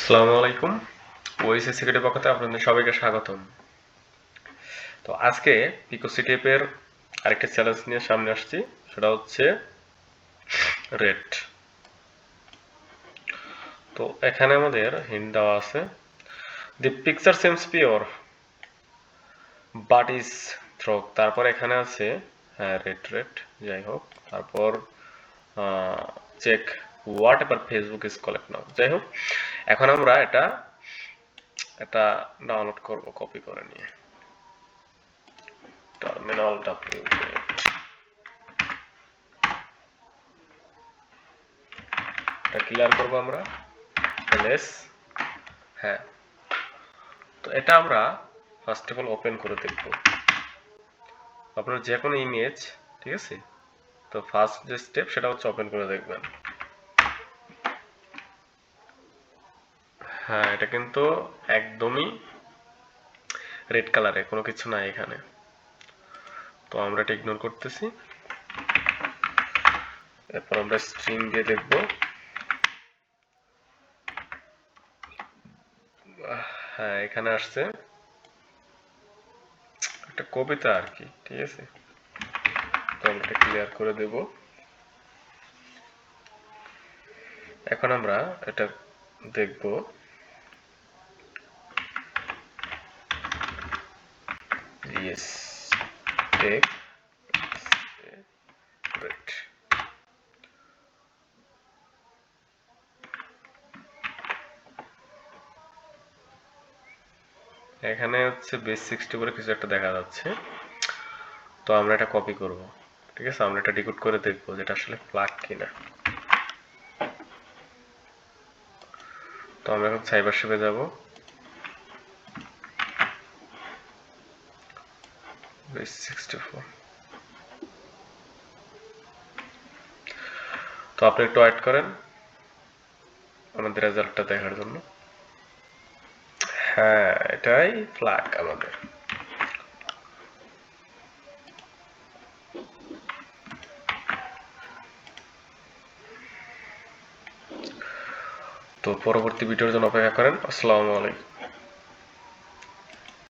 আসসালামু আলাইকুম। ওএসএস সিকিউরিটির পক্ষ থেকে আপনাদের সবাইকে স্বাগতম। তো আজকে পিকোসিটি অ্যাপের আরেকটা চ্যালেঞ্জ নিয়ে সামনে আসছি, সেটা হচ্ছে রেট। তো এখানে আমাদের হিন্ট দেওয়া আছে, the picture seems pure but is থ্রক। তারপর এখানে আছে হ্যাঁ রেট যাই হোক, তারপর check whatever Facebook is collect now. যাই হোক, এখন আমরা এটা ডাউনলোড করব কপি করে নিয়ে। টার্মিনালটা ক্লিয়ার করব আমরা এলএস। হ্যাঁ, তো এটা আমরা ফার্স্ট অফ অল ওপেন করে দেখব। আপনার যে কোনো ইমেজ, ঠিক আছে, তো ফার্স্ট যে স্টেপ সেটা হচ্ছে ওপেন করে দেখবেন। হ্যাঁ, এটা কিন্তু একদমই রেড কালারে, কোনো কিছু নাই এখানে। তো আমরা এটা ইগনোর করতেছি। এরপর আমরা স্ট্রিং দিয়ে দেখব। হ্যাঁ, এখানে আসছে একটা কবিতা আর কি, ঠিক আছে। তো আমরা এটা ক্লিয়ার করে দেব। এখন আমরা এটা দেখব। Yes, take rate. এখানে হচ্ছে বেস 60 করে কিছু একটা দেখা যাচ্ছে। তো আমরা এটা কপি করব, ঠিক আছে। আমরা এটা ডিকোড করে দেখবো যেটা আসলে প্লাগ কিনা। তো আমরা এখন সাইবারশেপে যাব। বেস 64। তো আপনি একটু ওয়েট করেন আমাদের রেজাল্টটা দেখার জন্য। হ্যাঁ, এটাই ফ্ল্যাগ আমাদের। তো পরবর্তী ভিডিওর জন্য অপেক্ষা করেন। আসসালামু আলাইকুম।